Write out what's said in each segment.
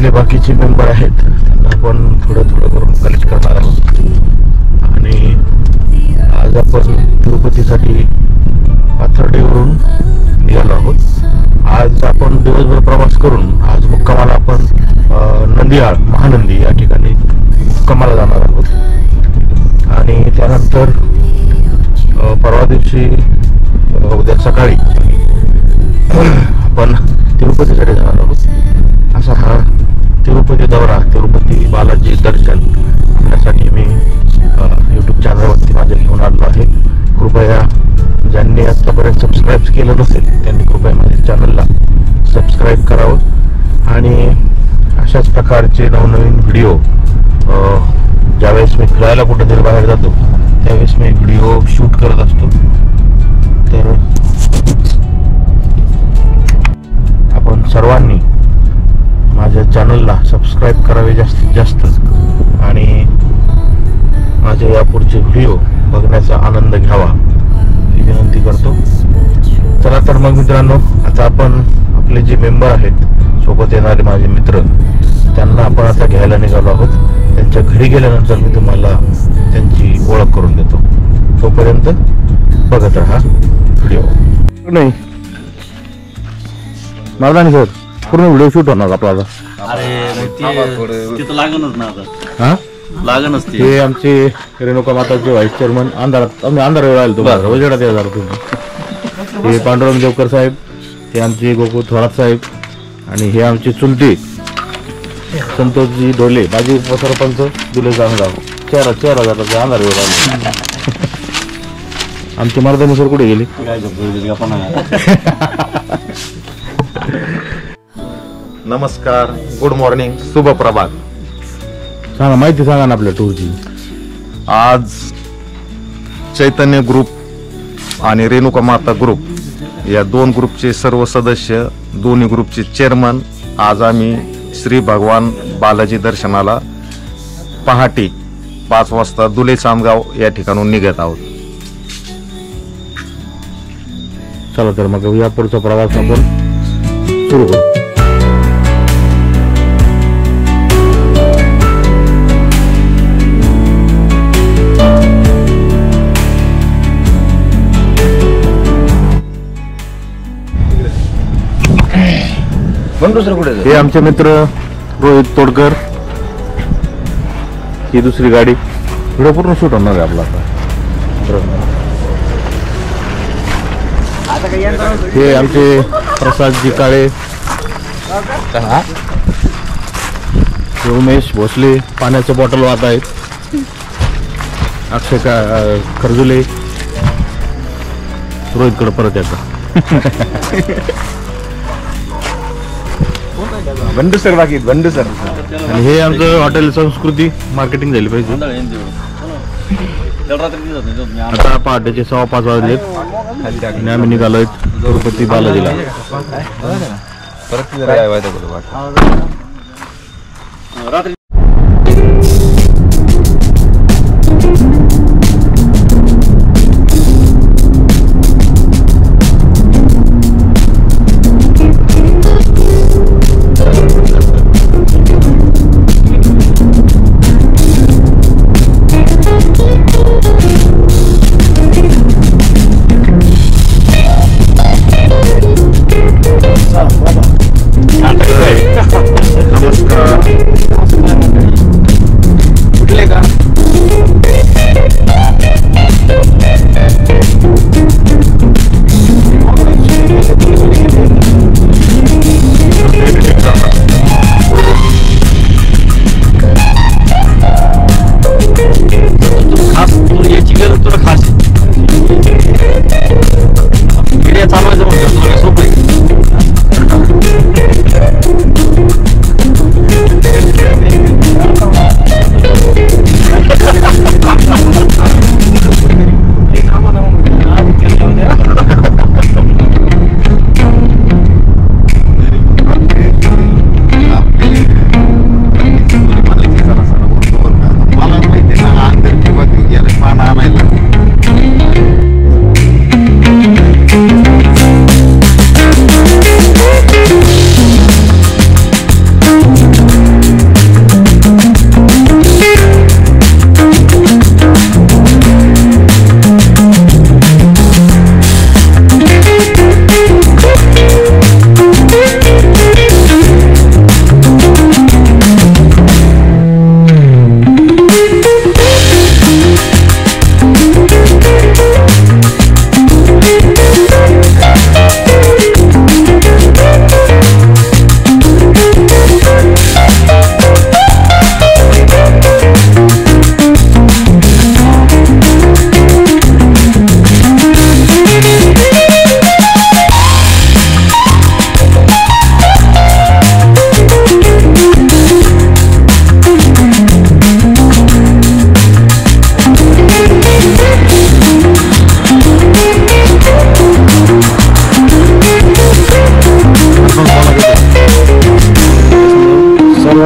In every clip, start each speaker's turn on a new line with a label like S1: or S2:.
S1: आपले बाकीचे मेंबर आहेत त्यांना आपण थोडं थोडं करून कलेक्ट करणार आहोत. आणि आज आपण तिरुपतीसाठी पाथर्डीवरून निघालो आहोत. आज आपण दिवसभर प्रवास करून आज मुक्कामाला आपण नंदियाळ महानंदी या ठिकाणी मुक्कामाला जाणार आहोत. आणि त्यानंतर परवा दिवशी उद्या सकाळी आपण तिरुपतीसाठी जाणार आहोत. असा हा तिरुपती दौरा, तिरुपती बालाजी दर्शन करण्यासाठी मी यूट्यूब चॅनलवरती माझ्या घेऊन आलो आहे. कृपया ज्यांनी आतापर्यंत सबस्क्राईब केलं नसेल त्यांनी कृपया माझ्या चॅनलला सबस्क्राईब करावं. आणि अशाच प्रकारचे नवनवीन व्हिडिओ ज्यावेळेस मी फिरायला कुठेतरी बाहेर जातो त्यावेळेस मी व्हिडिओ शूट करत असतो. तर आपण सर्वांनी माझ्या चॅनलला सबस्क्राईब करावे जास्तीत जास्त आणि माझे यापुढचे व्हिडिओ बघण्याचा आनंद घ्यावा ही विनंती करतो. चला तर मग मित्रांनो, आता आपण आपले जे मेंबर आहेत सोबत येणारे माझे मित्र त्यांना आपण आता घ्यायला निघालो आहोत. त्यांच्या घरी गेल्यानंतर मी तुम्हाला त्यांची ओळख करून देतो. तोपर्यंत बघत राहा व्हिडिओ. नाही मारदानी सर, पूर्ण व्हिडिओ शूट होणार आपला आता.
S2: तिथं लागणच ना आता.
S1: हा
S2: लागणच ते.
S1: हे आमचे रेणुका माताचे व्हाईस चेअरमन अंधारात, आम्ही अंधार वेळ आलो तुम्हाला उजेडात येणार तुम्ही. हे पांडुरंग देवकर साहेब, हे आमचे गोकुळ थोरात साहेब आणि हे आमचे चुलते संतोषजी डोले, माजी उपसरपंच दुले जामगाव. चेहरा चेहरा जातात अंधार वेळ आलो. आमचे मर्दानी सर कुठे गेले?
S3: नमस्कार, गुड मॉर्निंग, शुभ प्रभात.
S1: सांगा, माहिती सांगा ना आपल्या टूरची.
S3: आज चैतन्य ग्रुप आणि रेणुका माता ग्रुप या दोन ग्रुपचे सर्व सदस्य, दोन्ही ग्रुपचे चेअरमन, आज आम्ही श्री भगवान बालाजी दर्शनाला पहाटे 5 वाजता दुले सामगाव या ठिकाणून निघत आहोत.
S1: चला तर मग या पुढचा प्रवास आपण सुरू करू. हे आमचे मित्र रोहित तोडकर. ही दुसरी गाडी. व्हिडिओ पूर्ण शूट होणार आहे आपला आता. हे आमचे प्रसादजी काळे, हे उमेश भोसले पाण्याचं बॉटल वाहत आहेत. अक्षय खरजुले. रोहितकडे परत येतात.
S3: बंडू सर बाकी बंडू सर.
S1: आणि हे आमचं हॉटेल संस्कृती मार्केटिंग झाली पाहिजे. आता पहाटेचे 5:15 वाजलेत आणि आम्ही निघालोय तिरुपती बालाजीला.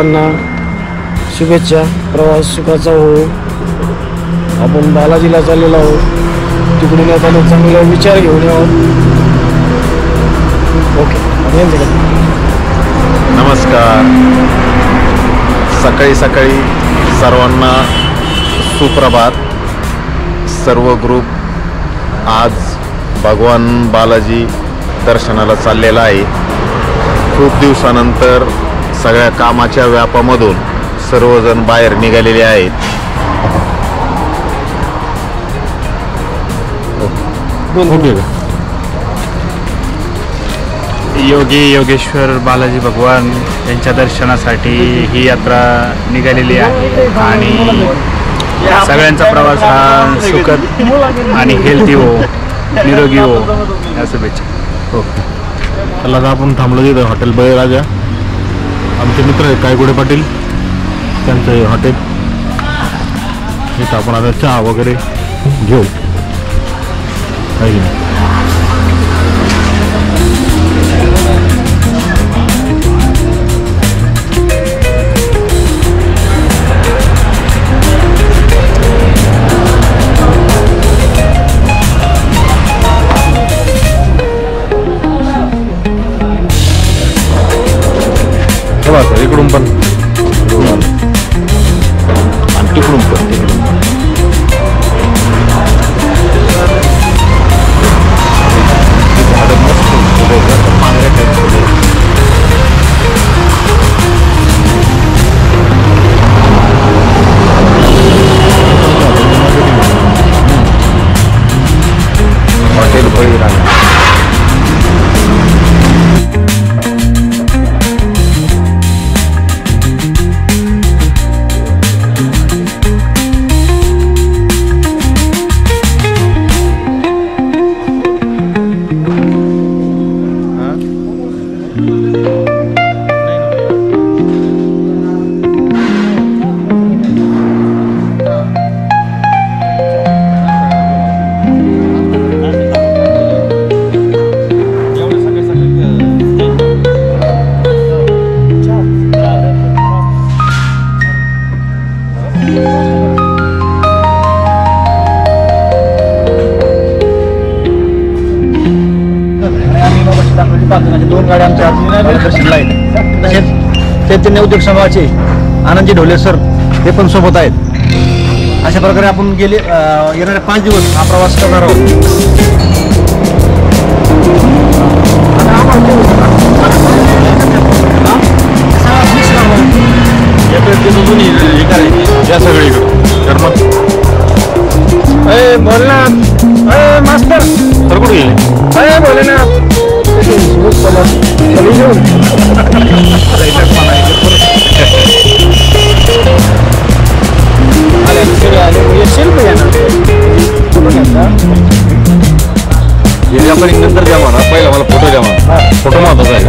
S4: सर्वांना शुभेच्छा. प्रवास सुखाचा हो. आपण बालाजीला चाललेलो आहोत. तिकडून येताना चांगले विचार घेऊन यावं. ओके.
S3: नमस्कार. सकाळी सकाळी सर्वांना सुप्रभात. सर्व ग्रुप आज भगवान बालाजी दर्शनाला चाललेला आहे. खूप दिवसानंतर सगळ्या कामाच्या व्यापामधून सर्वजण बाहेर निघालेले आहेत.
S5: योगी योगेश्वर बालाजी भगवान यांच्या दर्शनासाठी ही यात्रा निघालेली आहे आणि सगळ्यांचा प्रवास हा सुखद आणि हेल्दी हो, निरोगी हो या शुभेच्छा.
S1: ओके. चला आता आपण थांबलो तिथं हॉटेल बळीराजा. आमचे मित्र आहेत कायगुडे पाटील, त्यांचं हे हॉटेल. इथं आपण आता चहा वगैरे घेऊ आहे की नाही. इकडून पण आणि तिकडून पण हॉटेल बळीराजा.
S6: दोन गाड्या आमच्या दर्शनला आहेत. तसेच चैतन्य उद्योग समूहाचे आनंदजी ढोले सर हे पण सोबत आहेत. अशा प्रकारे आपण येणारे 5 दिवस हा प्रवास करणार आहोत.
S3: या सगळीकडे
S4: बोल ना मास्तर.
S3: तर कुठे गेले?
S4: बोले ना.
S3: नंतर द्या म्हणा, पहिला मला फोटो द्या म्हणा. फोटो महत्वाचा आहे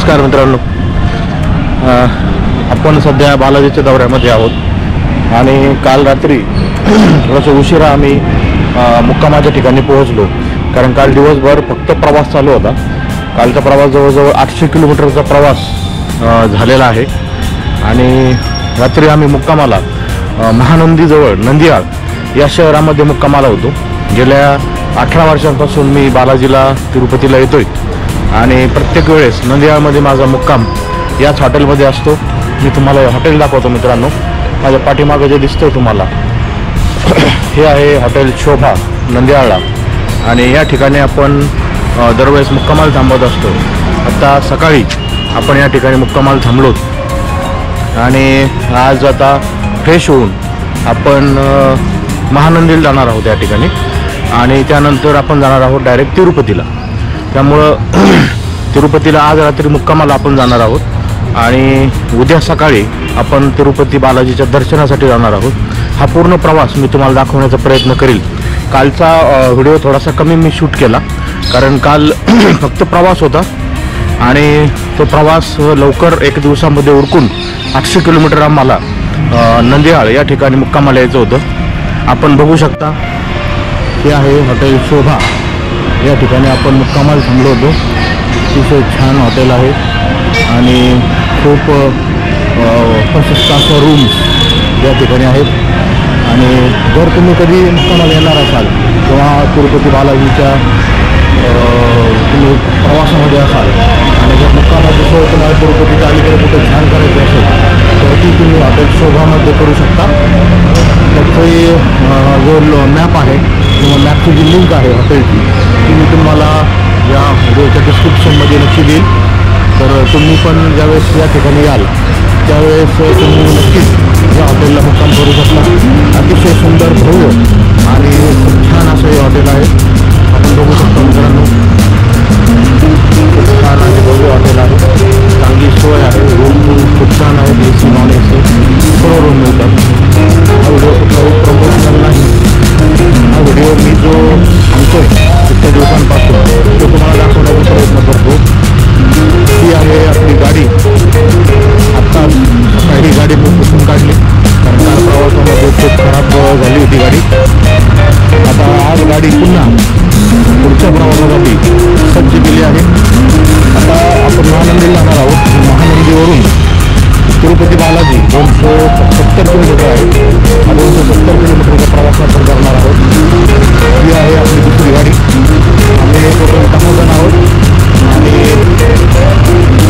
S1: नमस्कार मित्रांनो, आपण सध्या बालाजीच्या दौऱ्यामध्ये आहोत आणि काल रात्री थोडंसं उशिरा आम्ही मुक्कामाच्या ठिकाणी पोहोचलो. कारण काल दिवसभर फक्त प्रवास चालू होता. कालचा प्रवास जवळजवळ 800 किलोमीटरचा प्रवास झालेला आहे आणि रात्री आम्ही मुक्कामाला महानंदीजवळ नंदियाळ या शहरामध्ये मुक्कामाला होतो. गेल्या 18 वर्षांपासून मी बालाजीला तिरुपतीला येतोय आणि प्रत्येक वेळेस नंदियाळमध्ये माझा मुक्काम याच हॉटेलमध्ये असतो. मी तुम्हाला हॉटेल दाखवतो मित्रांनो. माझ्या पाठीमागं जे दिसतंय तुम्हाला हे आहे हॉटेल शोभा नंदियाळला आणि या ठिकाणी आपण दरवेळेस मुक्कामाला थांबत असतो. आता सकाळी आपण या ठिकाणी मुक्कामाला थांबलोत आणि आज आता फ्रेश होऊन आपण महानंदीला जाणार आहोत या ठिकाणी आणि त्यानंतर आपण जाणार आहोत डायरेक्ट तिरुपतीला. त्यामुळं तिरुपतीला आज रात्री मुक्कामाला आपण जाणार आहोत आणि उद्या सकाळी आपण तिरुपती बालाजीच्या दर्शनासाठी जाणार आहोत. हा पूर्ण प्रवास मी तुम्हाला दाखवण्याचा प्रयत्न करेल. कालचा व्हिडिओ थोडासा कमी मी शूट केला कारण काल फक्त प्रवास होता आणि तो प्रवास लवकर 1 दिवसामध्ये उरकून 800 किलोमीटर आम्हाला नंदियाळ या ठिकाणी मुक्कामाला यायचं होतं. आपण बघू शकता हे आहे हॉटेल शोभा. या ठिकाणी आपण मुक्कामाला थांबलो होतो. अतिशय छान हॉटेल आहे आणि खूप प्रशस्त असं रूम्स या ठिकाणी आहेत. आणि जर तुम्ही कधी मुक्कामाला येणार असाल किंवा तिरुपती बालाजीच्या तुम्ही प्रवासामध्ये असाल आणि जर मुक्कामाची सोय तुम्हाला तिरुपतीच्या अलीकडे कुठे छान करायची असेल तर ती तुम्ही हॉटेल शोभामध्ये करू शकता. त्याचे जो मॅप आहे किंवा मॅपची जी लिंक आहे हॉटेलची ती मी तुम्हाला या व्हिडिओच्या डिस्क्रिप्शनमध्ये नक्की देईल. तर तुम्ही पण ज्यावेळेस या ठिकाणी याल त्यावेळेस तुम्ही नक्कीच या हॉटेलला मुक्काम करू शकता. अतिशय सुंदर भव्य आणि खूप छान असं हे हॉटेल आहे. आपण बघू शकतो मित्रांनो, खूप छान आहे भव्य हॉटेल आहे. चांगली सोय आहे. रूम खूप छान आहे. AC नॉन AC सर्व रूम मिळतात. हा व्हिडिओ कुठलाही प्रमोशनल नाही. हा व्हिडिओ मी जो सांगतोय इतक्या दिवसांपासून तो तुम्हाला दाखवण्याचा प्रयत्न करतो. ही आहे आपली गाडी. आत्ता सकाळी गाडी मी पुसून काढली कारण काल प्रवासामध्ये खूप खराब झाली होती गाडी. आता आज गाडी पुन्हा पुढच्या प्रवासासाठी सज्ज केली आहे. आता आपण महानंदीला जाणार आहोत. महानंदीवरून तिरुपती बालाजी 270 किलोमीटर आहे. 270 किलोमीटरचा प्रवास आपण करणार आहोत. ही आहे आपली दुसरी गाडी. आम्ही टोटल 10 जण आहोत आणि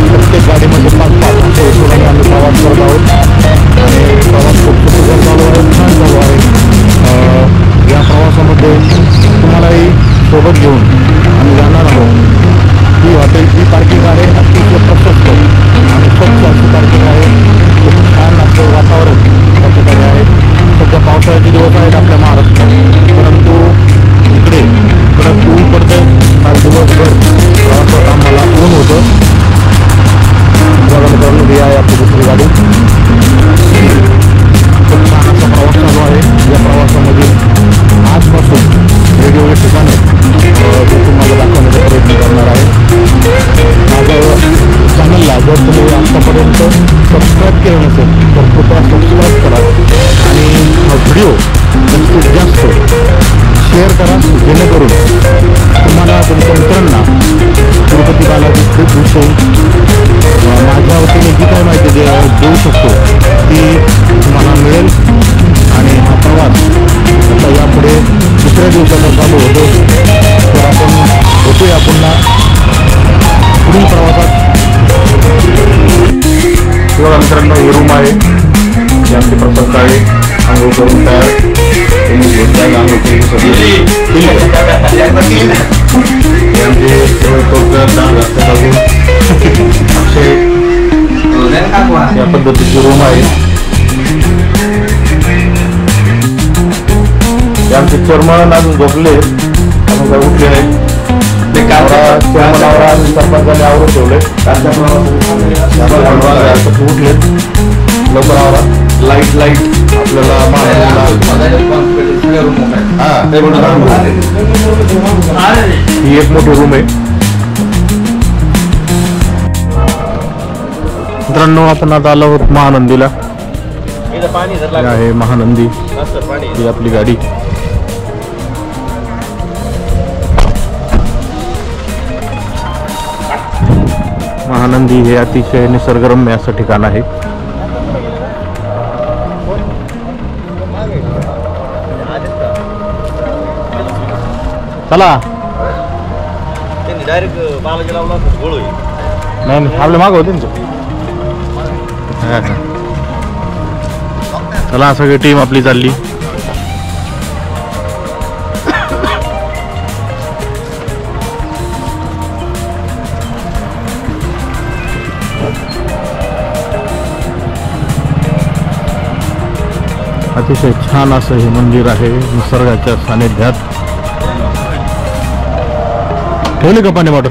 S1: प्रत्येक गाडीमध्ये 5-5 अशा हिशोबाने आम्ही प्रवास करत आहोत आणि प्रवास खूप सुखकर चालू आहे. छान चालू आहे. या प्रवासामध्ये तुम्हालाही सोबत घेऊन आम्ही जाणार आहोत. ही हॉटेलची पार्किंग आहे. अतिशय प्रशस्त आणि स्वच्छ अशी पार्किंग आहे. खूप छान असं वातावरण त्या ठिकाणी आहे. सध्या पावसाळ्याचे दिवस आहेत आपल्या महाराष्ट्रात परंतु इकडे कडक ऊन पडतं. काल दिवसभर प्रवासात आम्हाला ऊन होतं. ही आहे आपली दुसरी गाडी. खूप छान असा प्रवास चालू आहे. या प्रवासामध्ये आजपासून वेगवेगळे ठिकाणे मी तुम्हाला दाखवण्याचा प्रयत्न करणार आहे. माझ्या चॅनलला जर तुम्ही आत्तापर्यंत सबस्क्राईब केलं नसेल तर कृपया सबस्क्राईब करा आणि हा व्हिडिओ जास्तीत जास्त शेअर करा जेणेकरून तुम्हाला तुमच्या मित्रांना तिरुपती बालाजी ट्रिपविषयी माझ्या वतीने जी काय माहिती देऊ शकतो ती तुम्हाला मिळेल. आणि हा प्रवास आता यापुढे दुसऱ्या दिवसाला चालू होतो. तर आपण भेटूया पुन्हा पुढील प्रवासात. बघा मित्रांनो, ही रूम आहे. याची प्रसाद काळे आंघोळ करून तयार तुम्ही घेऊन जाईल. आंघोळची सगळी या पद्धतीची रूम आहे. आमचे चेअरमन अजून झोपले उठले नाही. सरपंचाने आवरून ठेवले. उठले लवकर आवरा. लाईट आपल्याला ही एक मोठी रूम आहे. मित्रांनो आपण आता आलो आहोत महानंदीला. ही आहे महानंदी, ही आपली गाडी. महानंदी हे अतिशय निसर्गरम्य असं ठिकाण आहे. चला
S6: डायरेक्ट बालाजी लावला गोळ होईल.
S1: नाही आपल्या मागं होते ना. चला सगळी टीम आपली चालली. अतिशय छान असं हे मंदिर आहे निसर्गाच्या सानिध्यात. ठेवली का पाणी बॉटल?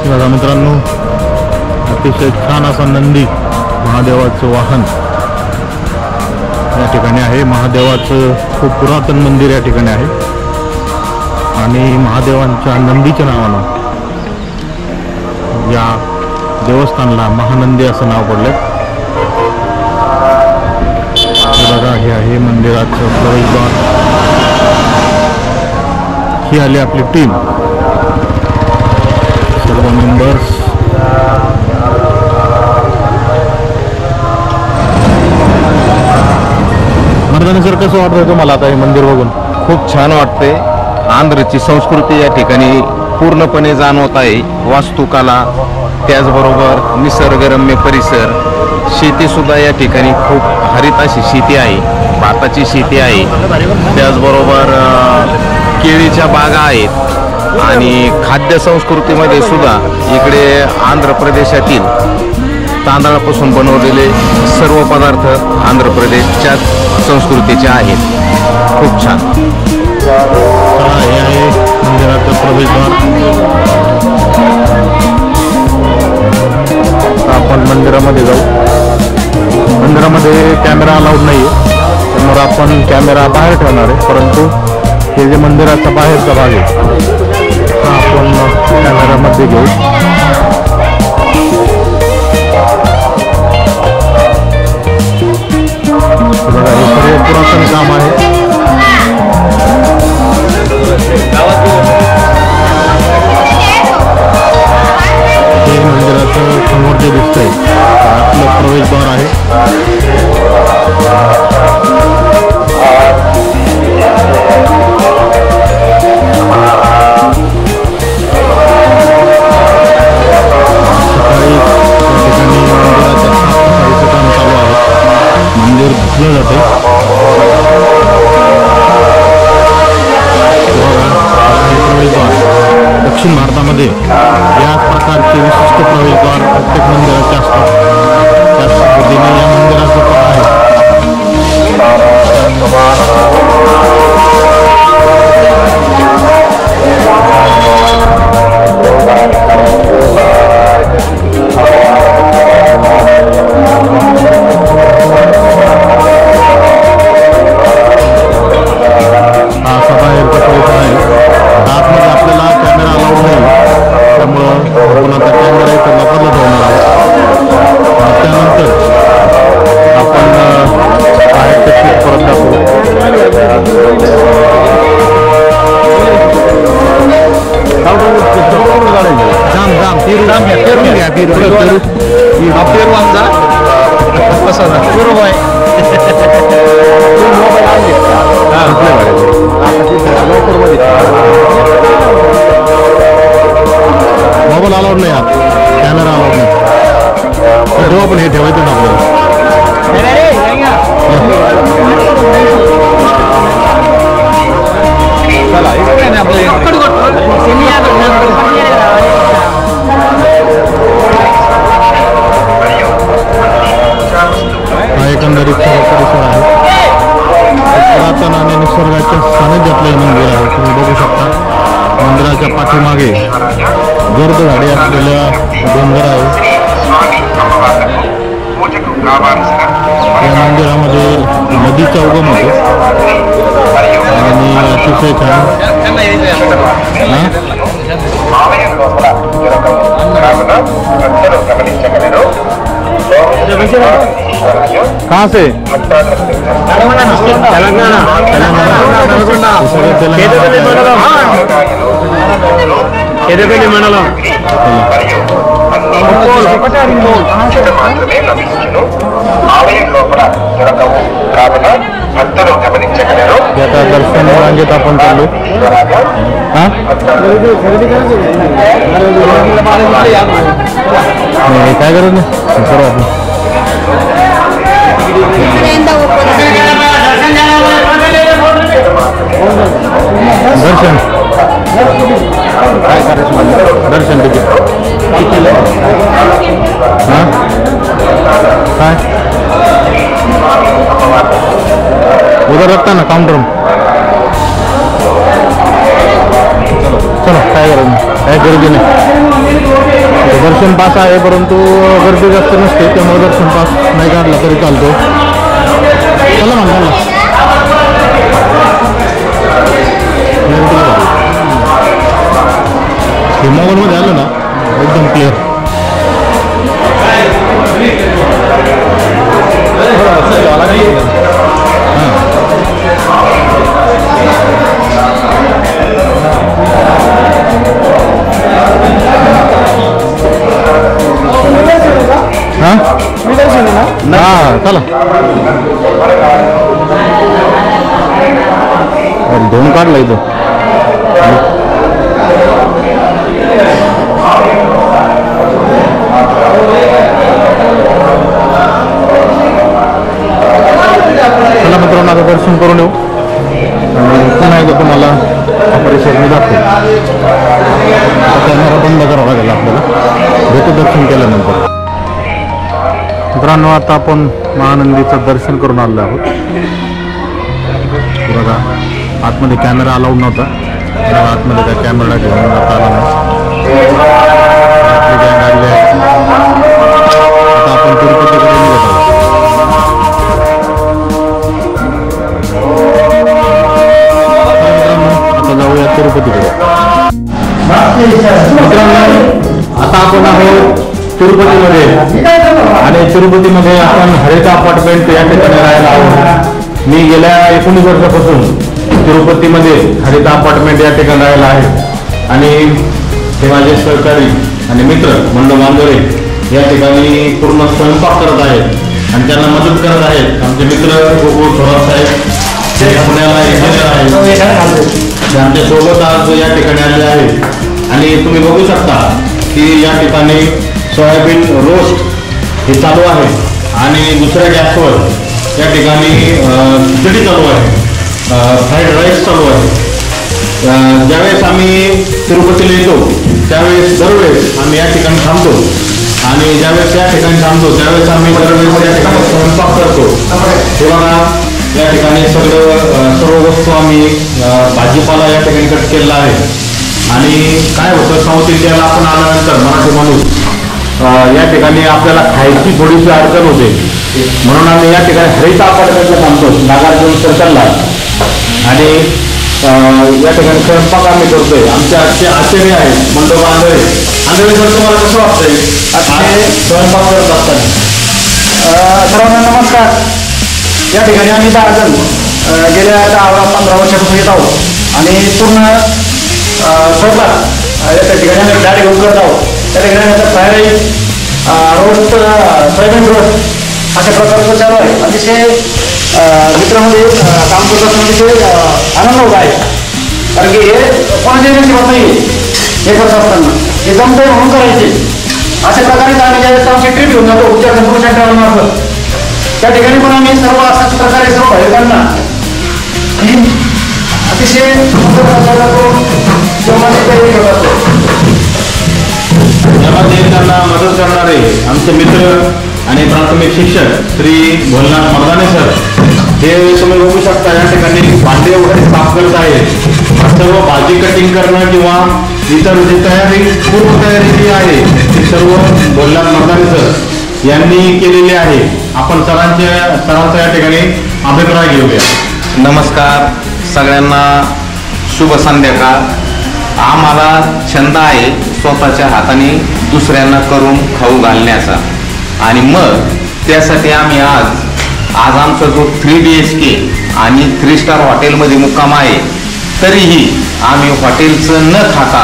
S1: बघा मित्रांनो, अतिशय छान असा नंदी महादेवाचं वाहन या ठिकाणी आहे. महादेवाचं खूप पुरातन मंदिर या ठिकाणी आहे आणि महादेवांच्या नंदीच्या नावानं या देवस्थानला महानंदी असं नाव पडलं. बघा हे आहे मंदिराचं प्रवेशद्वार. ही आली आपली टीम, सर्व मेंबर्स. मर्दानी सर, कसं वाटतंय तुम्हाला आता हे मंदिर बघून?
S3: खूप छान वाटते. आंध्रची संस्कृती या ठिकाणी पूर्णपणे जाणवत आहे. वास्तुकला, त्याचबरोबर निसर्गरम्य परिसर, शेतीसुद्धा या ठिकाणी खूप हरित अशी शेती आहे, भाताची शेती आहे. त्याचबरोबर केळीच्या बागा आहेत आणि खाद्य संस्कृतीमध्ये सुद्धा इकडे आंध्र प्रदेशातील तांदळापासून बनवलेले सर्व पदार्थ आंध्र प्रदेशच्या संस्कृतीचे आहेत. खूप छान.
S1: हे आहे मंदिराचं प्रवेशद्वार. आपण मंदिरामध्ये जाऊ. मंदिरामध्ये कॅमेरा अलाउड नाही आहे, त्यामुळे आपण कॅमेरा बाहेर ठेवणार आहे. परंतु हे जे मंदिराचा बाहेरचा भाग आहे हा आपण कॅमेरामध्ये घेऊ. बघा हे सर्व पुरातन काम आहे. हे मंदिराचं समोर जे दिसतंय आपलं प्रवेशद्वार आहे. सकाळी या ठिकाणी मंदिराच्या साफसफाईचं काम चालू आहे. मंदिर धुतलं जाते. दक्षिण भारतामध्ये याच प्रकारचे विशिष्ट प्रवेशद्वार प्रत्येक मंदिराचे असतात. त्याच पद्धतीने या मंदिराचं पण आहे. हा असा बाहेरचा परिसर आहे. आतमध्ये आपल्याला कॅमेरा अलाउड नाही, त्यामुळं आपण आता कॅमेरा इथं लपवला ठेवणार आहोत. त्यानंतर आपण बाहेरचं शूट परत दाखवू. मोबाईल अलाउड नाही, कॅमेरा अलाउड नाही. तेव्हा पण हे ठेवायचं ना आपल्याला. निसर्गाच्या सानिध्यातलं हे मंदिर आहे. तुम्ही बघू शकता मंदिराच्या पाठीमागे गर्द झाडे असलेल्या डोंगर आहे. या मंदिरामध्ये नदीचा उगम होतो आणि अतिशय छान. कहाँ से? तेलंगाना.
S5: ఎదగని మండలం
S7: మాత్రమే లభించును. ఆలయం లోపల దొరకవు కావున భక్తులు గమనించగలరు.
S1: दर्शन रांगेत आपण चाललो. काय गरज नाही करू आपण. दर्शन काय करायचं दर्शन तिकीट हां काय उधर रखता ना काउंटर. चलो काय गरज नाही काय गर्दी नाही. दर्शन पास आहे परंतु गर्दी जास्त नसते त्यामुळे दर्शन पास नाही काढला तरी चालतो. चला ना चला हे मोबाईलमध्ये आलं ना एकदम क्लिअर. हां चला दोन काढला इथं. चला मित्रांनो आता दर्शन करून येऊ आणि पुन्हा एकदा तुम्हाला परिसर मी दाखवतो. कॅमेरा बंद करावा लागेल आपल्याला भेटू दर्शन केल्यानंतर. मित्रांनो आता आपण महानंदीचं दर्शन करून आलेलो आहोत. बघा आतमध्ये कॅमेरा अलाउड नव्हता आतमध्ये त्या कॅमेरा घेऊन जाता आला नाही. आता आपण तिरुपतीकडे निघत आहोत. आता जाऊया तिरुपतीकडे. मित्रांनो आता आपण आहोत तिरुपतीमध्ये आणि तिरुपतीमध्ये आपण हरिता अपार्टमेंट या ठिकाणी राहायला आहोत. मी गेल्या 19 वर्षापासून तिरुपतीमध्ये हरिता अपार्टमेंट या ठिकाणी राहायला आहे आणि हे माझे सहकारी आणि मित्र मंडळ बांधोरे या ठिकाणी पूर्ण स्वयंपाक करत आहेत आणि त्यांना मदत करत आहेत. आमचे मित्र गोकुळ थोरात साहेब ते पुण्याला इंजिनियर आहेत. आमच्यासोबत आज या ठिकाणी आले आहेत आणि तुम्ही बघू शकता की या ठिकाणी सोयाबीन रोस्ट हे चालू आहे आणि दुसऱ्या गॅसवर या ठिकाणी खिचडी चालू आहे. फ्राईड राईस चालू आहे. ज्यावेळेस आम्ही तिरुपतीला येतो त्यावेळेस दरवेळेस आम्ही या ठिकाणी थांबतो आणि ज्यावेळेस या ठिकाणी थांबतो त्यावेळेस आम्ही दरवेळेस या ठिकाणी स्वयंपाक करतो. तेव्हा या ठिकाणी सर्व वस्तू आम्ही भाजीपाला या ठिकाणी कट केलेला आहे आणि काय होतं साऊथ इंडियाला आपण आल्यानंतर मराठी माणूस या ठिकाणी आपल्याला खायची थोडीशी अडचण होते म्हणून आम्ही या ठिकाणी हरिता अपार्टमेंटला थांबतो नागार्जुन सर्कलला आणि या ठिकाणी स्वयंपाक आम्ही करतोय. आमचे आचार्य आहेत मंडळ बांधवे. आंधळे सर तुम्हाला कसं वाटतंय स्वयंपाक करत असताना?
S6: सर्वांना नमस्कार. या ठिकाणी आम्ही 10 जण गेल्या 10-15 वर्षापासून येत आहोत आणि पूर्ण स्वयंपाक या ठिकाणी आम्ही गाडी घेऊन करत आहोत. त्या ठिकाणी fried rice roast soybean roast अशा प्रकारचं चालू आहे. अतिशय मित्रामध्ये काम करत असताना अतिशय आनंद होत आहे कारण की हे कोणाच्या नशिबात नाही हे करत असताना हे जमतंय म्हणून करायचे. अशा प्रकारे आम्ही ज्यावेळेस आमची ट्रीप घेऊन जातो उच्चार संपूर्ण ट्रॅव्हलमार्फत त्या ठिकाणी पण आम्ही सर्व अशाच प्रकारे सर्व भाविकांना अतिशय
S1: यामध्ये त्यांना मदत करणारे आमचे मित्र आणि प्राथमिक शिक्षक श्री भोलनाथ मर्दाने सर हे तुम्ही बघू शकता या ठिकाणी भांडे वगैरे साफ करत आहे. सर्व भाजी कटिंग करणं किंवा इतर जी तयारी पूर्वतयारी जी आहे ती सर्व बोलणार मदारी सर यांनी केलेली आहे. आपण सरांचा या ठिकाणी अभिप्राय घेऊया.
S3: नमस्कार सगळ्यांना, शुभ संध्याकाळ. आम्हाला छंद आहे स्वतःच्या हाताने दुसऱ्यांना करून खाऊ घालण्याचा आणि मग त्यासाठी आम्ही आज आमचा जो 3 BHK आणि 3 स्टार हॉटेलमध्ये मुक्काम आहे, तरीही आम्ही हॉटेलचं न खाता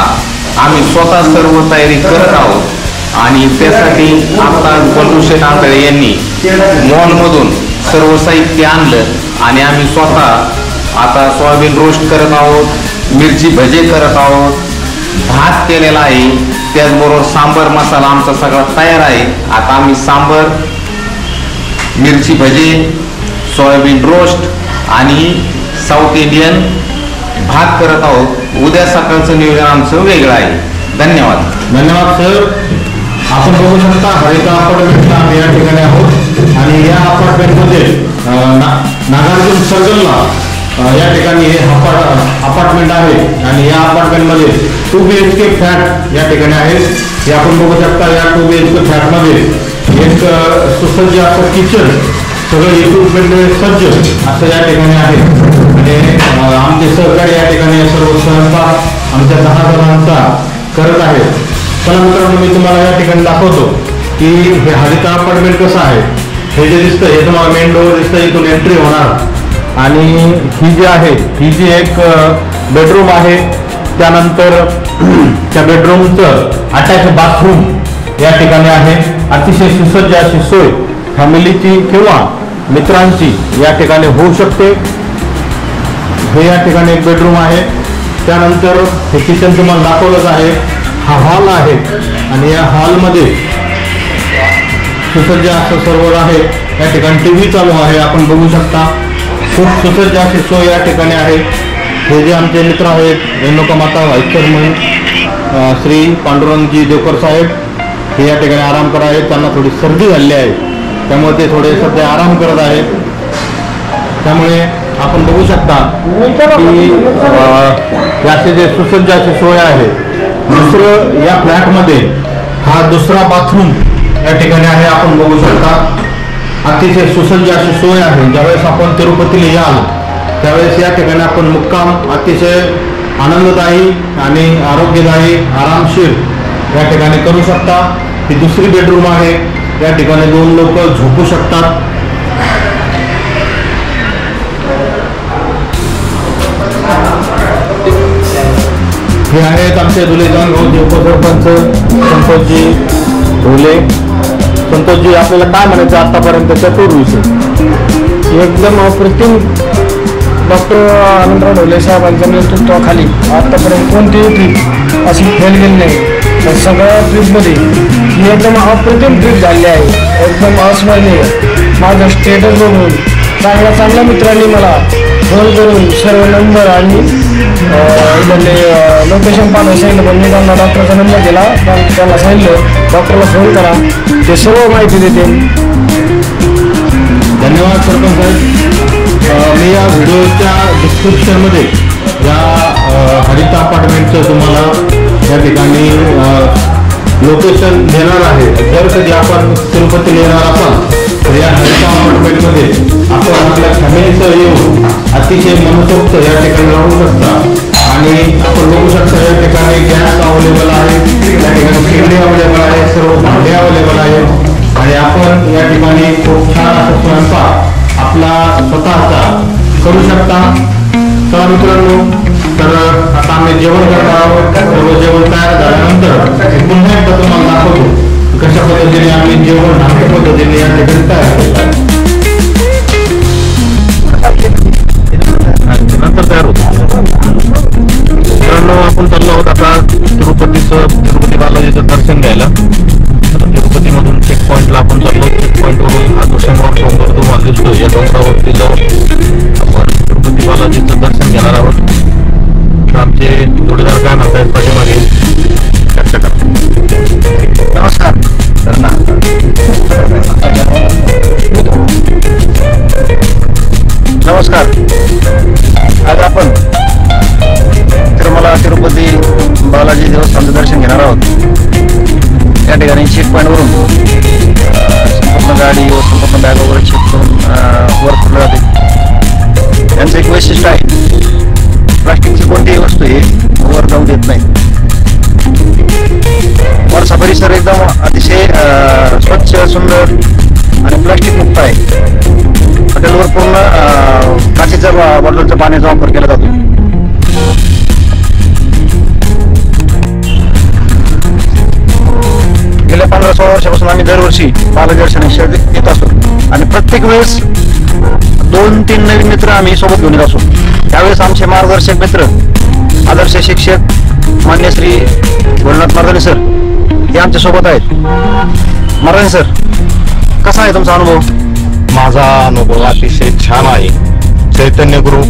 S3: आम्ही स्वतः सर्व तयारी करत आहोत आणि त्यासाठी आता बंडू शेठ आंधळे यांनी मॉलमधून सर्व साहित्य आणलं आणि आम्ही स्वतः आता सोयाबीन रोस्ट करत आहोत, मिरची भजे करत आहोत, भात केलेला आहे, त्याचबरोबर सांबर मसाला आमचा सगळा तयार आहे. आता आम्ही सांबर, मिरची भजे, सोयाबीन रोस्ट आणि साऊथ इंडियन भात करत आहोत. उद्या सकाळचं नियोजन आमचं वेगळं आहे. धन्यवाद.
S1: धन्यवाद सर. आपण बघू शकता हरिता अपार्टमेंटला आम्ही या ठिकाणी आहोत आणि या अपार्टमेंटमध्ये नागार्जुन सर्कलला या ठिकाणी हे अपार्टमेंट आहे आणि या अपार्टमेंटमध्ये 2 BHK फ्लॅट या ठिकाणी आहेत. हे आपण बघू शकता या 2 BHK फ्लॅटमध्ये एक सुसज्ज असं किचन, सगळं इक्विपमेंट सज्ज असं या ठिकाणी आहे आणि आमचे सहकारी या ठिकाणी सर्व स्वयंपाक आमच्या 10 जणांचा करत आहेत. चला मित्रांनो, मी तुम्हाला या ठिकाणी दाखवतो की हे हरिता अपार्टमेंट कसं आहे. हे जे दिसतं हे तुम्हाला मेन डोअर दिसतं, इथून एंट्री होणार आणि ही जी आहे ही जी एक बेडरूम आहे. त्यानंतर त्या बेडरूमचं अटॅच बाथरूम या ठिकाणी आहे. अतिशय सुसज्ज अशी सोय फॅमिलीची किंवा मित्रांची या ठिकाणी होऊ शकते. हे या ठिकाणी एक बेडरूम आहे. त्यानंतर हे किचन तुम्हाला दाखवलंच आहे. हा हॉल आहे आणि या हॉलमध्ये सुसज्ज असं सर्व आहे. या ठिकाणी TV चालू आहे, आपण बघू शकता. खूप सुसज्ज अशी सोय या ठिकाणी आहे. हे जे आमचे मित्र आहेत रेणुका माता व्हाईस चेअरमन श्री पांडुरंगजी देवकर साहेब, हे या ठिकाणी आराम करत आहेत. त्यांना थोडी सर्दी झालेली आहे, त्यामुळे ते थोडे सध्या आराम करत आहेत. त्यामुळे आपण बघू शकता की याचे जे सुसज्ज अशी सोय आहे. दुसरं या फ्लॅटमध्ये हा दुसरा बाथरूम या ठिकाणी आहे, आपण बघू शकता. अतिशय सुसज्ज अशी सोय आहे. ज्यावेळेस आपण तिरुपतीला याल त्यावेळेस या ठिकाणी आपण मुक्काम अतिशय आनंददायी आणि आरोग्यदायी आरामशीर या ठिकाणी करू शकता. ही दुसरी बेडरूम आहे. या ठिकाणी 2 लोक झोपू शकतात. हे आहेत आमचे धुलेजान गावचे उपसरपंच संतोषजी ढोले. संतोषजी, आपल्याला काय म्हणायचं आतापर्यंतच्या टूरविषयी?
S4: एकदम अप्रतिम डॉक्टर आनंदराव ढोले साहेबांच्या नेतृत्वाखाली आतापर्यंत कोणतीही ट्रीप अशी फेल गेली नाही. तर सगळ्या ट्रीपमध्ये ही एकदम अप्रतिम ट्रीप झाली आहे. एकदम अस्मरणीय. माझं स्टेटस बघून चांगल्या मित्रांनी मला फोन करून सर्व नंबर आणि लोकेशन पाठवायला सांगितलं. पण मी त्यांना डॉक्टरचा नंबर दिला, त्यांना सांगितलं डॉक्टरला फोन करा, ते सर्व माहिती देते.
S1: धन्यवाद सरपंच साहेब. मी या व्हिडिओच्या डिस्क्रिप्शनमध्ये या हरिता अपार्टमेंटचं तुम्हाला या ठिकाणी लोकेशन देणार आहे. जर कधी आपण तिरुपतीला येणार असाल तर या हरिता अपार्टमेंटमध्ये आपण आपल्या फॅमिलीसह येऊन अतिशय मनसोक्त या ठिकाणी राहू शकता. आणि आपण बघू शकता या ठिकाणी गॅस अवेलेबल आहे, या ठिकाणी शेगडी अवेलेबल आहे, सर्व भांडे अवेलेबल आहेत आणि आपण या ठिकाणी खूप छान असा स्वयंपाक आपला स्वतःचा करू शकता. चला मित्रांनो, तर आता आम्ही जेवण करणार आहोत. सर्व जेवण तयार झाल्यानंतर पुन्हा एकदा तुम्हाला दाखवतो कशा पद्धतीने आम्ही जेवण आमच्या पद्धतीने या ठिकाणी तयार केलं नंतर तयार होतो. मित्रांनो, आपण चाललो आहोत आता तिरुपती बालाजीचं दर्शन घ्यायला. तिरुपतीमधून चेक पॉईंटला आपण चाललो. चेक पॉईंटवरून हा दुसऱ्यावर डोंगर तुम्हाला दिसतो. या डोंगरावरती जाऊन आपण तिरुपती बालाजीचं दर्शन घेणार आहोत. तर आमचे जोडीदार काय म्हणतात पाठीमागे चर्चा करा.
S6: नमस्कार. नमस्कार. आज आपण तिरुमला तिरुपती बालाजी देवस्थानचं दर्शन घेणार आहोत. या ठिकाणी चेक पॉईंटवरून संपूर्ण गाडी व संपूर्ण बॅग वगैरे चेक करून वर सोडले जाते. त्यांचं एक वैशिष्ट्य आहे, प्लास्टिकची कोणतीही वस्तू ही वर जाऊ देत नाही. वरचा परिसर एकदम अतिशय स्वच्छ, सुंदर आणि प्लास्टिक मुक्त आहे. हॉटेलवर पूर्ण काचेच्या बॉटलच्या पाण्याचा वापर केला जातो. गेल्या 15-16 वर्षापासून आम्ही दरवर्षी बालाजी दर्शनासाठी येत असतो आणि प्रत्येक वेळेस 2-3 नवीन मित्र आम्ही सोबत घेऊन येत असतो. त्यावेळेस आमचे मार्गदर्शक मित्र, आदर्श शिक्षक मान्य श्री भोलेनाथ मर्दानी सर हे आमच्या सोबत आहेत. मर्दानी सर, कसा आहे तुमचा अनुभव?
S3: माझा अनुभव अतिशय छान आहे. चैतन्य ग्रुप,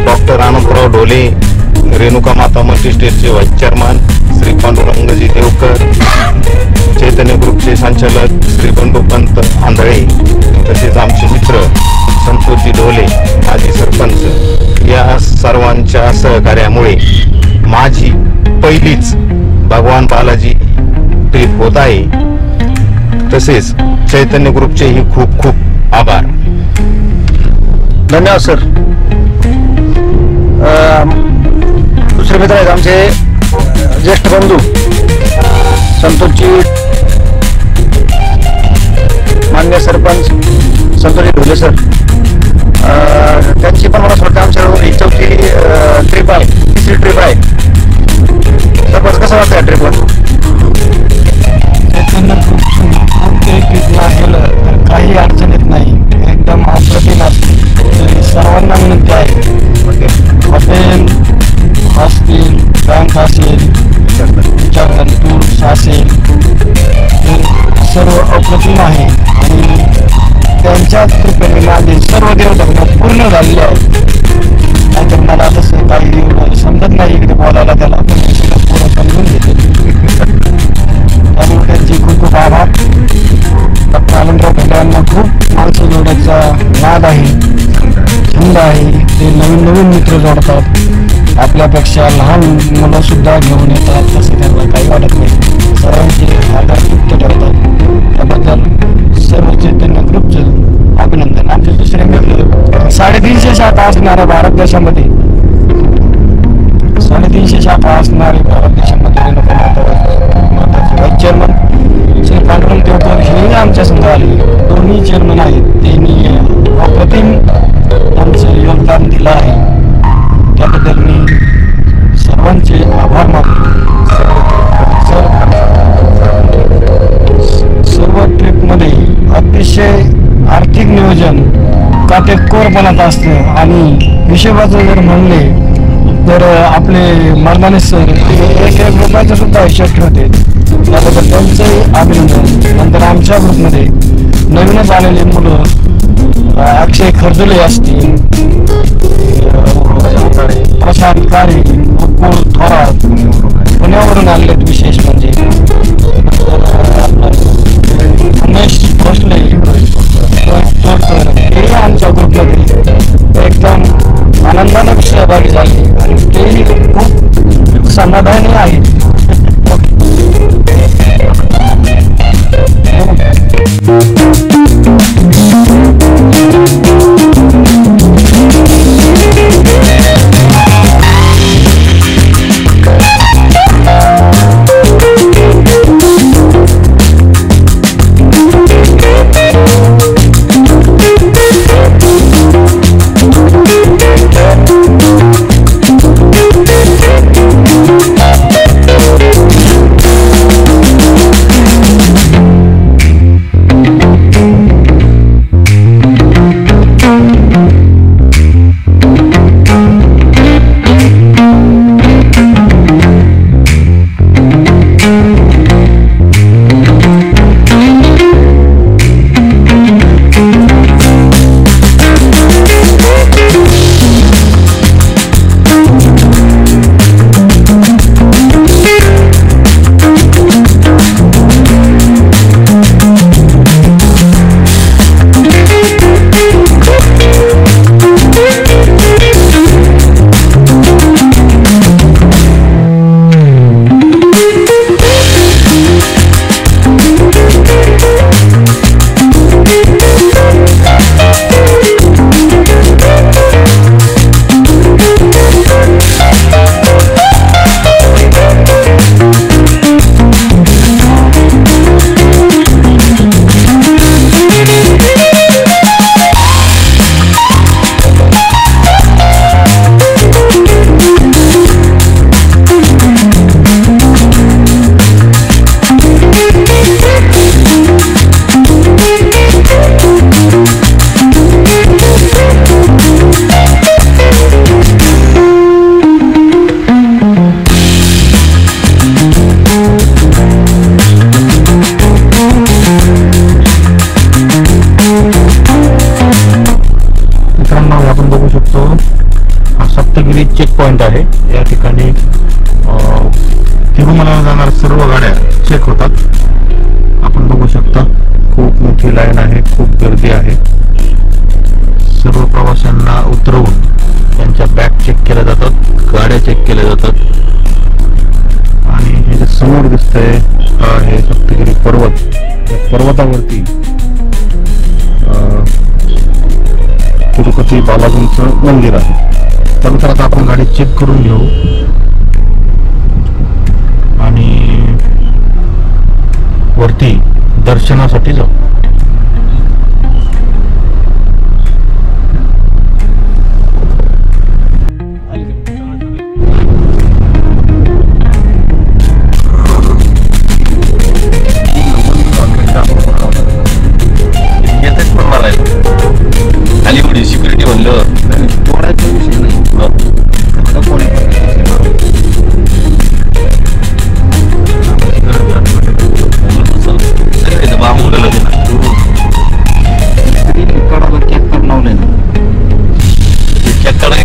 S3: डॉक्टर आनंदराव ढोले, रेणुका माता मल्टीस्टेटचे व्हाईस चेअरमन श्री पांडुरंगजी देवकर, चैतन्य ग्रुपचे संचालक श्री बंडूपंत आंधळे, तसेच आमचे मित्र संतोषजी ढोले, माजी सरपंच, या सर्वांच्या सहकार्यामुळे माझी पहिलीच भगवान बालाजी ट्रिप होत आहे. तसेच चैतन्य ग्रुपचेही खूप खूप आभार.
S6: धन्यवाद सर. दुसरे मित्र आहेत आमचे ज्येष्ठ बंधू संतोषजी, मान्य सरपंच संतोषजी ढोले सर. त्यांची पण मला असं वाटतं आमच्या ही चौथी ट्रिप आहे, तिसरी ट्रिप आहे. सरपंच, कसं वाटतं या ट्रिपवर?
S4: ट्रिपला गेलं तर काही अडचण येत नाही, एकदम अप्रतिम असते. सर्वांना विनंती आहे, हॉटेल असतील, बँक असेल, विचारधन टूर्स असेल, सर्व अप्रतिम आहे आणि त्यांच्याच कृपेने माझे सर्व देवधर्म पूर्ण झालेले आहेत. नाहीतर मला तसं काही एवढं समजत नाही इकडे बोलायला, त्याला पण पूर्ण समजून घेते. त्यामुळे त्यांचे खूप खूप आभार. डॉक्टर आनंदराव ढोले यांना खूप माणसं जोडायचा नाद आहे, छंद आहे. ते नवीन नवीन मित्र जोडतात, आपल्यापेक्षा लहान मुलं सुद्धा घेऊन येतात. तसं त्यांना काही वाटत नाही, सर्वांचे आधार तृप्त ठरतात. त्याबद्दल सर्व चैतन्य ग्रुपचं अभिनंदन. आमचे दुसरे मित्र 350 शाखा असणाऱ्या भारत देशामध्ये, 350 शाखा असणारे भारत देशामध्ये व्हाईस चेअरमन श्री पांडुरंग देवकर हे आमच्या संघ आले. दोन्ही चेअरमन आहेत, त्यांनी अप्रतिम आमचं योगदान दिलं आहे. त्याबद्दल मी सर्वांचे आभार मानतो. सर्व ट्रिपमध्ये अतिशय आर्थिक नियोजन काटेकोरपणात असतं आणि हिशोबाचं जर म्हणले तर आपले मर्दानी सर 1 रुपयाचा सुद्धा हिशोब ठेवते. त्याबद्दल त्यांचंही अभिनंदन. नंतर आमच्या ग्रुपमध्ये नवीनच आलेले मुलं अक्षय खर्जुले असतील, प्रशांत काळे, मुकुल थोरात, पुण्यावरून आलेले विशेष म्हणजे उमेश भोसले हे आमच्या ग्रुपमध्ये एकदम आनंदाने सहभागी झाले आणि तेही खूप समाधानी आहेत.
S1: सप्तगिरी चेक पॉइंट आहे. या ठिकाणी तिरुमलाला जाणाऱ्या सर्व गाड्या चेक होतात. आपण बघू शकता खूप मोठी लाईन आहे, खूप गर्दी आहे. सर्व प्रवाशांना उतरवून त्यांच्या बॅग चेक केल्या जातात, गाड्या चेक केल्या जातात. आणि हे जे समोर दिसतंय हे सप्तगिरी पर्वत. या पर्वतावरती तिरुपती बालाजींचं मंदिर आहे. त्यानंतर आता आपण गाडी चेक करून घेऊ आणि वरती दर्शनासाठी जाऊ.
S2: सिक्युरिटी म्हणलं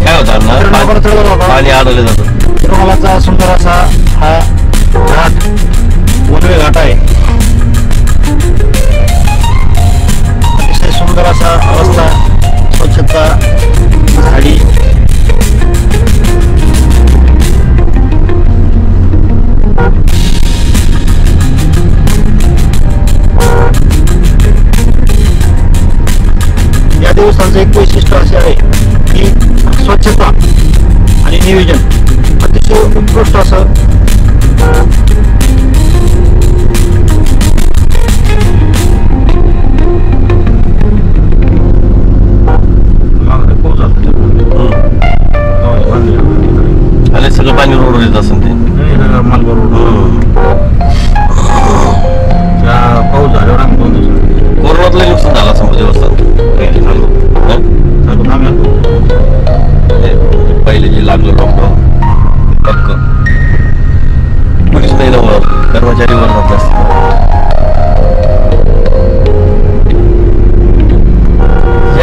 S2: काय होतं पाणी आढळलं जातं.
S6: तिरुमलाचा सुंदर असा हा घाट वनवे घाट आहे. अतिशय सुंदर असा रस्ता, स्वच्छता, झाडी. या देवस्थानचं एक वैशिष्ट्य असे आहे की स्वच्छता आणि नियोजन अतिशय उत्कृष्ट असं
S2: आणि सगळं पाणी रोड येत असेल ते
S1: मालगाव रोड. पाऊस झाल्यावर आम्ही 2 दिवस
S2: कोरोनातलं नुकसान झालं असं देवस्थान. पहिले जे लागलं लॉकडाऊन पक्क पोलीस नाही ना वर, कर्मचारी वर जात असतात.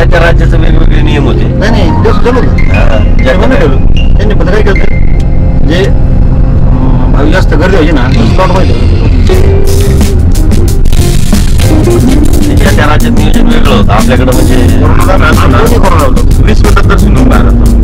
S2: ज्या राज्याचे वेगवेगळे नियम होते.
S6: नाही त्यांनी पण काय केलं, जे जास्त गर्दी व्हायची ना स्पॉट व्हायचं.
S2: त्या राज्यात नियोजन वेगळं होतं. आपल्याकडं म्हणजे
S1: कोरोना होतं. 20 मिनिटात दर्शन होऊन बाहेर जातो.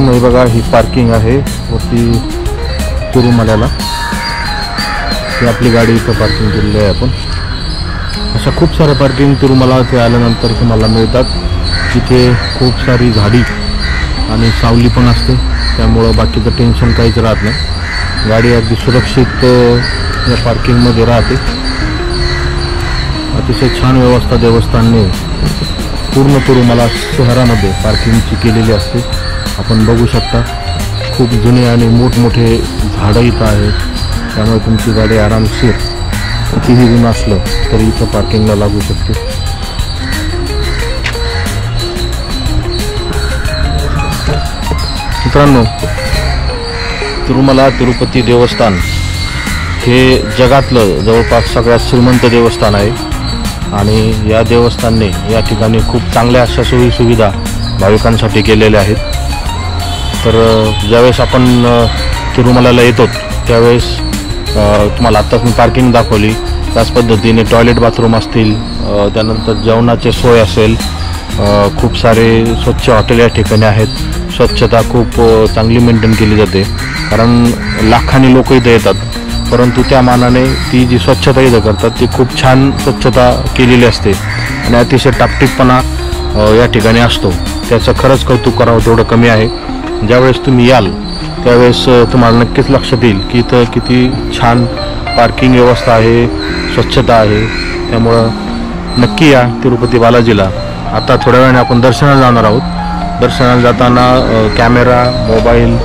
S1: मित्रांनो, हे बघा, ही पार्किंग आहे वरती तिरुमल्याला. ही आपली गाडी इथं पार्किंग केलेली आहे आपण. अशा खूप साऱ्या पार्किंग तिरुमला इथे आल्यानंतर तुम्हाला मिळतात. तिथे खूप सारी झाडी आणि सावली पण असते, त्यामुळं बाकीचं टेन्शन काहीच राहत नाही. गाडी अगदी सुरक्षित या पार्किंगमध्ये राहते. अतिशय छान व्यवस्था देवस्थानने पूर्ण तिरुमला शहरामध्ये पार्किंगची केलेली असते. आपण बघू शकता, खूप जुने आणि मोठमोठे झाडं इथं आहेत, त्यामुळे तुमची गाडी आरामशीर कितीही ऊन असलं तरी इथं पार्किंगला लागू शकते. मित्रांनो, तिरुमला तिरुपती देवस्थान हे जगातलं जवळपास सगळ्यात श्रीमंत देवस्थान आहे आणि या देवस्थानने या ठिकाणी खूप चांगल्या अशा सोयीसुविधा भाविकांसाठी केलेल्या आहेत. तर ज्यावेळेस आपण तिरुमलाला येतो त्यावेळेस तुम्हाला आत्ताच मी पार्किंग दाखवली, त्याच पद्धतीने टॉयलेट बाथरूम असतील, त्यानंतर जेवणाची सोय असेल, खूप सारे स्वच्छ हॉटेल या ठिकाणी आहेत. स्वच्छता खूप चांगली मेंटेन केली जाते, कारण लाखांनी लोक इथे येतात, परंतु त्या मानाने ती जी स्वच्छता इथं करतात ती खूप छान स्वच्छता केलेली असते आणि अतिशय टापटीपणा या ठिकाणी असतो. त्याचं खरंच कौतुक करावं तेवढं कमी आहे. ज्यावेळेस तुम्ही याल त्यावेळेस तुम्हाला नक्कीच लक्षात येईल की इथं किती छान पार्किंग व्यवस्था आहे, स्वच्छता आहे. त्यामुळं नक्की या तिरुपती बालाजीला. आता थोड्या वेळाने आपण दर्शनाला जाणार आहोत. दर्शनाला जाताना कॅमेरा, मोबाईल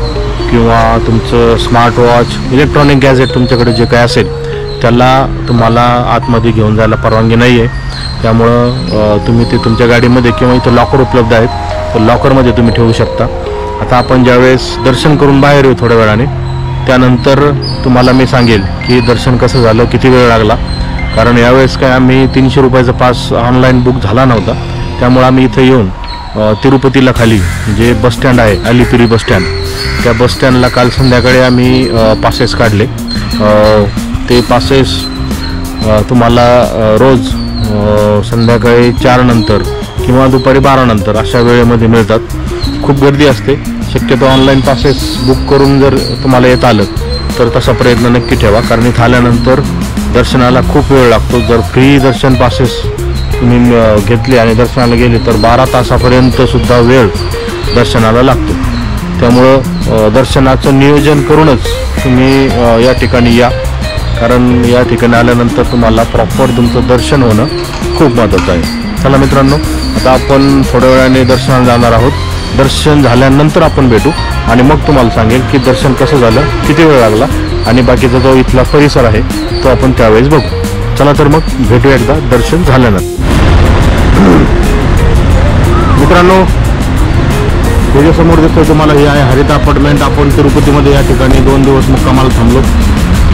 S1: किंवा तुमचं स्मार्ट वॉच, इलेक्ट्रॉनिक गॅजेट तुमच्याकडे जे काय असेल त्याला तुम्हाला आतमध्ये घेऊन जायला परवानगी नाही आहे. त्यामुळं तुम्ही ते तुमच्या गाडीमध्ये किंवा इथं लॉकर उपलब्ध आहेत, तर लॉकरमध्ये तुम्ही ठेवू शकता. आता आपण ज्यावेळेस दर्शन करून बाहेर येऊ थोड्या वेळाने, त्यानंतर तुम्हाला मी सांगेल की दर्शन कसं झालं, किती वेळ लागला. कारण यावेळेस काय आम्ही 300 रुपयाचा पास ऑनलाईन बुक झाला नव्हता, त्यामुळे आम्ही इथं येऊन तिरुपतीला खाली जे बसस्टँड आहे, अलिपिरी बसस्टँड, त्या बसस्टँडला काल संध्याकाळी आम्ही पासेस काढले. ते पासेस तुम्हाला रोज संध्याकाळी 4 नंतर किंवा दुपारी 12 नंतर अशा वेळेमध्ये मिळतात. खूप गर्दी असते. शक्यतो ऑनलाईन पासेस बुक करून जर तुम्हाला येत आलं तर तसा प्रयत्न नक्की ठेवा, कारण इथं आल्यानंतर दर्शनाला खूप वेळ लागतो. जर फ्री दर्शन पासेस तुम्ही घेतले आणि दर्शनाला गेले तर 12 तासापर्यंत सुद्धा वेळ दर्शनाला लागतो. त्यामुळं दर्शनाचं नियोजन करूनच तुम्ही या ठिकाणी या, कारण या ठिकाणी आल्यानंतर तुम्हाला प्रॉपर तुमचं दर्शन होणं खूप महत्त्वाचं आहे. चला मित्रांनो, आता आपण थोड्या वेळाने दर्शनाला जाणार आहोत. दर्शन झाल्यानंतर आपण भेटू आणि मग तुम्हाला सांगेल की दर्शन कसं झालं, किती वेळ लागला आणि बाकीचा जो इथला परिसर आहे तो आपण त्यावेळेस बघू. चला तर मग भेटू एकदा दर्शन झाल्यानंतर. मित्रांनो, त्याच्यासमोर दिसतोय तुम्हाला हे आहे हरित अपार्टमेंट. आपण तिरुपतीमध्ये या ठिकाणी 2 दिवस मुक्कामाला थांबलो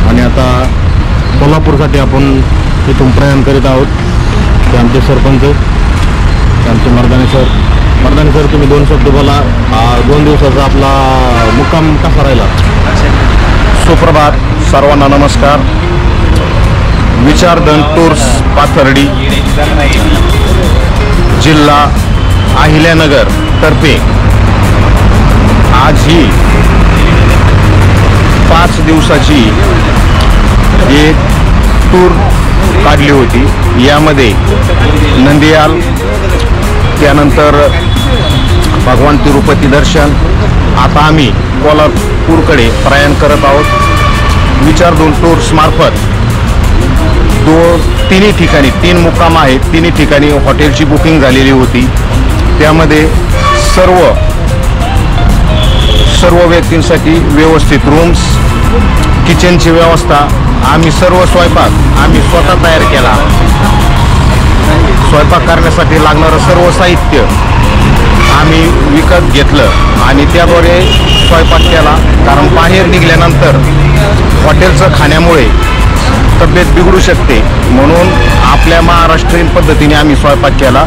S1: आणि आता कोल्हापूरसाठी आपण इथून प्रयाण करीत आहोत. ते आमचे सरपंच, ते आमचे मर्दानी सर. मर्दानी सर, तुम्ही 2 शब्द बोला. 2 दिवसाचा आपला मुक्काम कसा राहिला?
S3: सुप्रभात, सर्वांना नमस्कार. विचारधन टूर्स पाथर्डी, जिल्हा अहिल्यानगर तर्फे आज ही 5 दिवसाची एक टूर काढली होती. यामध्ये नंदियाल, त्यानंतर भगवान तिरुपती दर्शन. आता आम्ही कोल्हापूरकडे प्रयाण करत आहोत. विचारधन टूर्स मार्फत तिन्ही ठिकाणी 3 मुक्काम आहेत. तिन्ही ठिकाणी हॉटेलची बुकिंग झालेली होती. त्यामध्ये सर्व व्यक्तींसाठी व्यवस्थित रूम्स, किचनची व्यवस्था, आम्ही सर्व स्वयंपाक आम्ही स्वतः तयार केला. स्वयंपाक करण्यासाठी लागणारं सर्व साहित्य आम्ही विकत घेतलं आणि त्याद्वारे स्वयंपाक केला. कारण बाहेर निघाल्यानंतर हॉटेलचं खाण्यामुळे तब्येत बिघडू शकते, म्हणून आपल्या महाराष्ट्रीयन पद्धतीने आम्ही स्वयंपाक केला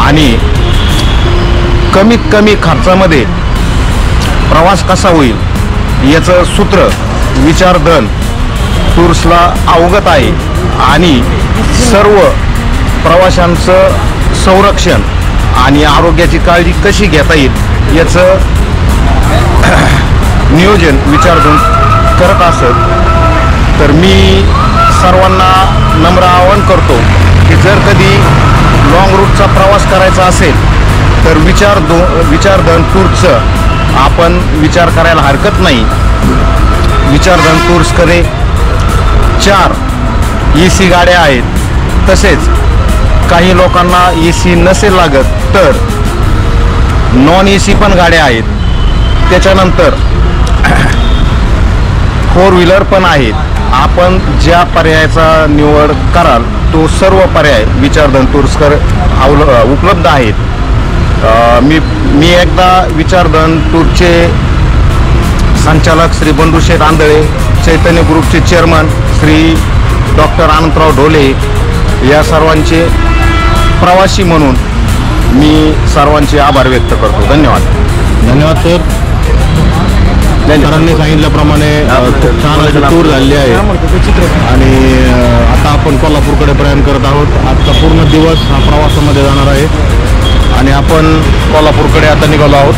S3: आणि कमीत कमी खर्चामध्ये प्रवास कसा होईल याचं सूत्र विचारधन टूर्सला अवगत आहे आणि सर्व प्रवाशांचं संरक्षण आणि आरोग्याची काळजी कशी घेता येईल याचं नियोजन विचारधून करत असत तर मी सर्वांना नम्र आवाहन करतो की जर कधी लॉंग रूटचा प्रवास करायचा असेल तर विचारधन टूर्सचं आपण विचार करायला हरकत नाही. विचारधन टूर्सकडे 4 AC गाड्या आहेत. तसेच काही लोकांना AC नसेल लागत तर नॉन AC पण गाड्या आहेत. त्याच्यानंतर 4 व्हीलर पण आहेत. आपण ज्या पर्यायाचा निवड कराल तो सर्व पर्याय विचारधन टूर्सकर उपलब्ध आहेत. मी एकदा विचारधन टूरचे संचालक श्री बंडू शेठ आंधळे, चैतन्य ग्रुपचे चेअरमन श्री डॉक्टर आनंदराव ढोले या सर्वांचे प्रवासी म्हणून मी सर्वांचे आभार व्यक्त करतो. धन्यवाद.
S1: धन्यवाद सर. सरांनी सांगितल्याप्रमाणे खूप छान अशी टूर झालेली आहे आणि आता आपण कोल्हापूरकडे प्रयाण करत आहोत. आजचा पूर्ण दिवस हा प्रवासामध्ये जाणार आहे आणि आपण कोल्हापूरकडे आता निघालो आहोत.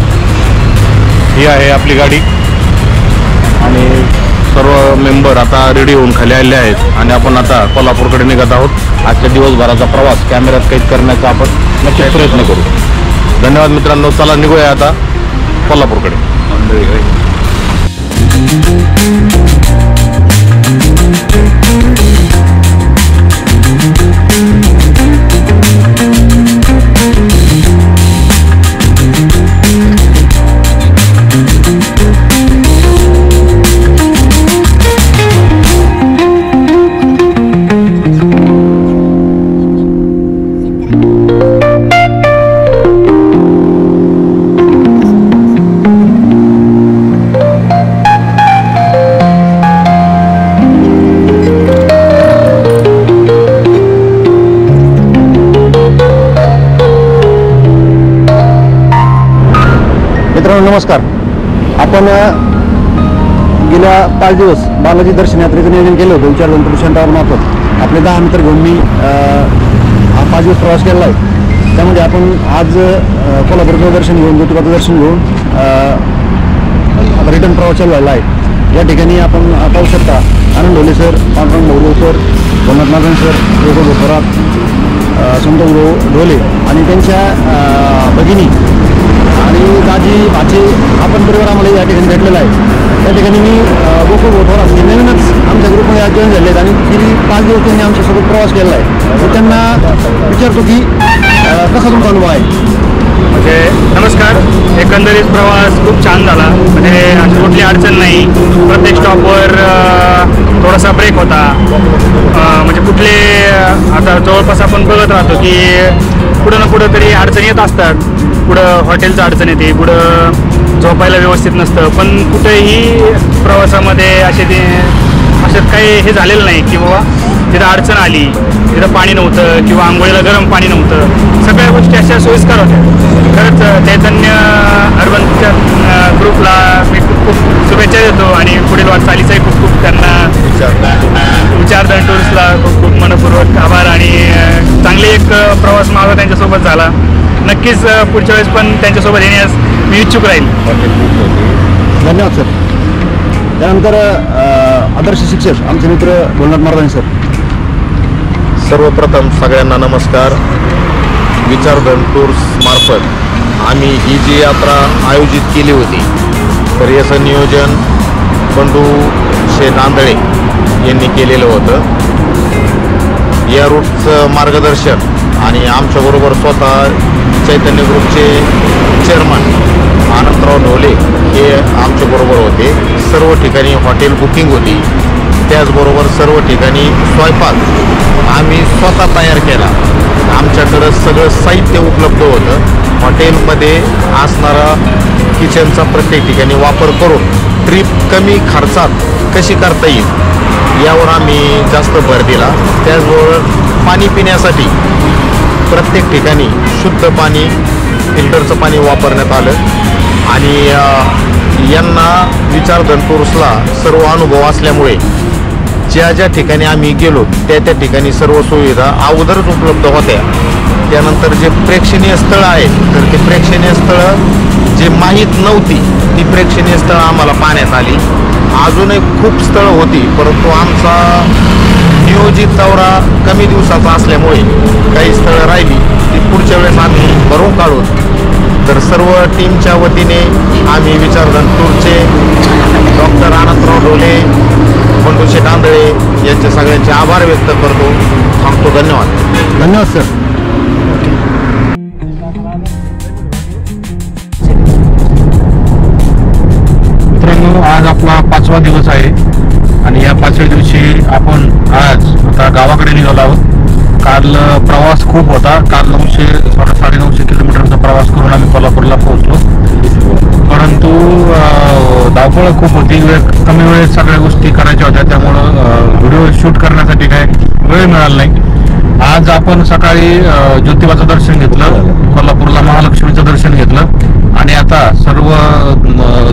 S1: ही आहे आपली गाडी आणि सर्व मेंबर आता रेडी होऊन खाली आलेले आहेत आणि आपण आता कोल्हापूरकडे निघत आहोत. आजच्या दिवसभराचा प्रवास कॅमेऱ्यात कैद करण्याचा आपण नक्कीच प्रयत्न करू. धन्यवाद मित्रांनो. चला निघूया आता कोल्हापूरकडे.
S6: नमस्कार. आपण गेल्या 5 दिवस बालाजी दर्शन यात्रेचं नियोजन केलं होतं विचारधन टूर सेंटरमार्फत. आपले 10 मित्र घेऊन मी हा 5 दिवस प्रवास केलेला आहे. त्यामध्ये आपण आज कोल्हापूरचं दर्शन घेऊन ज्योतिबाचं दर्शन घेऊन आता रिटर्न प्रवास चालू झाला आहे. या ठिकाणी आपण पाहू शकता Anand Dhole sir, Pandurang Dhole sir, Bholanath Nagan sir, Yogo Bhokarat, Santosh Dhole आणि त्यांच्या भगिनी आणि दाजी भाचे आपण परिवार आम्हाला या ठिकाणी भेटलेला आहे. त्या ठिकाणी मी गोकुळ गोठवार असते नवीनच आमच्या ग्रुपमध्ये आज जॉईन झाले आहेत आणि गेली 5 दिवस त्यांनी आमच्यासोबत प्रवास केलेला आहे. तर त्यांना विचारतो की कसा तुमचा अनुभव आहे.
S5: म्हणजे नमस्कार. एकंदरीत प्रवास खूप छान झाला. म्हणजे अशी कुठली अडचण नाही. प्रत्येक स्टॉपवर थोडासा ब्रेक होता. म्हणजे कुठले आता जवळपास आपण बघत राहतो की कुठं ना कुठं तरी अडचणी येत असतात. कुठं हॉटेलचं अडचण येते, कुठं झोपायला व्यवस्थित नसतं. पण कुठेही प्रवासामध्ये असे काही हे झालेलं नाही की बाबा तिथं अडचण आली, तिथं पाणी नव्हतं किंवा आंघोळीला गरम पाणी नव्हतं. सगळ्या गोष्टी अशा सोयीस्कर होत्या. खरंच चैतन्य अर्बनच्या ग्रुपला मी खूप शुभेच्छा देतो आणि पुढील वाटचालीचाही खूप खूप त्यांना विचारधन टूर्सला खूप खूप मनपूर्वक आभार. आणि चांगली एक प्रवास माझा त्यांच्यासोबत झाला. नक्कीच पुढच्या वेळेस पण त्यांच्यासोबत येण्यास मी इच्छुक राहील.
S6: धन्यवाद सर. त्यानंतर आदर्श शिक्षक आमचे मित्र भोलानाथ मारदानी सर.
S3: सर्वप्रथम सगळ्यांना नमस्कार. विचारधन टूर्स मार्फत आम्ही ही जी यात्रा आयोजित केली होती तर याचं नियोजन बंडू शेठ आंधळे यांनी केलेलं होतं. या रूटचं मार्गदर्शन आणि आमच्याबरोबर स्वतः चैतन्य ग्रुपचे चेअरमन आनंदराव ढोले हे आमच्याबरोबर होते. सर्व ठिकाणी हॉटेल बुकिंग होती. त्याचबरोबर सर्व ठिकाणी स्वयंपाक आम्ही स्वतः तयार केला. आमच्याकडं सगळं साहित्य उपलब्ध होतं. हॉटेलमध्ये असणारा किचनचा प्रत्येक ठिकाणी वापर करून ट्रिप कमी खर्चात कशी करता येईल यावर आम्ही जास्त भर दिला. त्याचबरोबर पाणी पिण्यासाठी प्रत्येक ठिकाणी शुद्ध पाणी, फिल्टरचं पाणी वापरण्यात आलं. आणि यांना विचारधन टूर्सला सर्व अनुभव असल्यामुळे ज्या ज्या ठिकाणी आम्ही गेलो त्या ठिकाणी सर्व सुविधा अगोदरच उपलब्ध होत्या. त्यानंतर जे प्रेक्षणीय स्थळं आहेत तर ते प्रेक्षणीय स्थळं जे माहीत नव्हती ती प्रेक्षणीय स्थळं आम्हाला पाहण्यात आली. अजूनही खूप स्थळं होती, परंतु आमचा नियोजित दौरा कमी दिवसाचा असल्यामुळे काही स्थळं राहिली ती पुढच्या वेळेस आम्ही भरून काढू. तर सर्व टीमच्या वतीने आम्ही विचारधन टूरचे डॉक्टर आनंदराव ढोले, बंडू शेठ आंधळे यांचे सगळ्यांचे आभार व्यक्त करतो. थांबतो. धन्यवाद.
S6: धन्यवाद सर.
S1: मित्रांनो, आज आपला 5वा दिवस आहे आणि या 5व्या दिवशी आपण आज आता गावाकडे निघालो आहोत. काल प्रवास खूप होता. काल 900-950 किलोमीटरचा प्रवास करून आम्ही कोल्हापूरला पोहोचलो. परंतु धावपळ खूप होती. कमी वेळेत सगळ्या गोष्टी करायच्या होत्या, त्यामुळं व्हिडिओ शूट करण्यासाठी काय वेळ मिळाला नाही. आज आपण सकाळी ज्योतिबाचं दर्शन घेतलं, कोल्हापूरला महालक्ष्मीचं दर्शन घेतलं आणि आता सर्व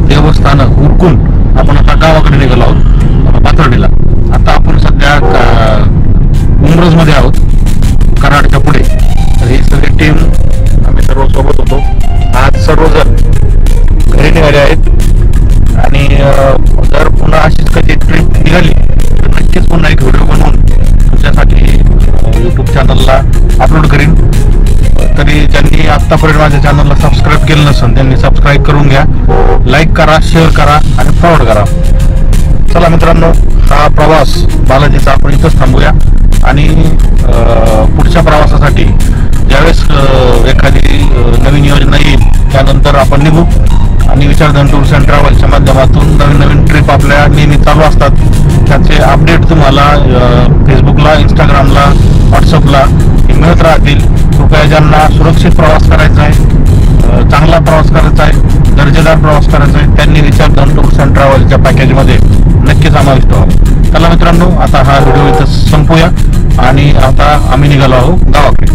S1: देवस्थानं उरकून आपण आता गावाकडे निघालो आहोत, पाथर्डीला. आता आपण सध्या उमरजमध्ये आहोत, कराडच्या पुढे. तर ही सगळी टीम आम्ही सर्व सोबत होतो. आज सर्वजण घरी निघाले आहेत आणि जर पुन्हा अशीच कधी ट्रिप निघाली तर नक्कीच पुन्हा एक व्हिडिओ बनवून तुमच्यासाठी यूट्यूब चॅनलला अपलोड करीन. तरी ज्यांनी आत्तापर्यंत माझ्या चॅनलला सबस्क्राईब केलं नसेल त्यांनी सबस्क्राईब करून घ्या, लाईक करा, शेअर करा आणि फॉरवर्ड करा. चला मित्रांनो, हा प्रवास बालाजीचा आपण इथंच थांबूया आणि पुढच्या प्रवासासाठी ज्यावेळेस एखादी नवीन योजना येईल त्यानंतर आपण निघू आणि विचारधन टूर्स अँड ट्रॅव्हल्सच्या माध्यमातून नवीन नवीन ट्रिप आपल्या नेहमी चालू असतात. त्याचे अपडेट तुम्हाला फेसबुकला, इंस्टाग्रामला, व्हॉट्सअपला मिळत राहतील. कृपया ज्यांना सुरक्षित प्रवास करायचा आहे, चांगला प्रवास करायचा आहे, दर्जेदार प्रवास करायचा आहे, त्यांनी विचारधन टूर्स अँड ट्रॅव्हल्सच्या पॅकेजमध्ये नक्कीच समाविष्ट व्हावं. चला मित्रांनो, आता हा व्हिडिओ इथं संपूया आणि आता आम्ही निघालो आहोत गावाकडे.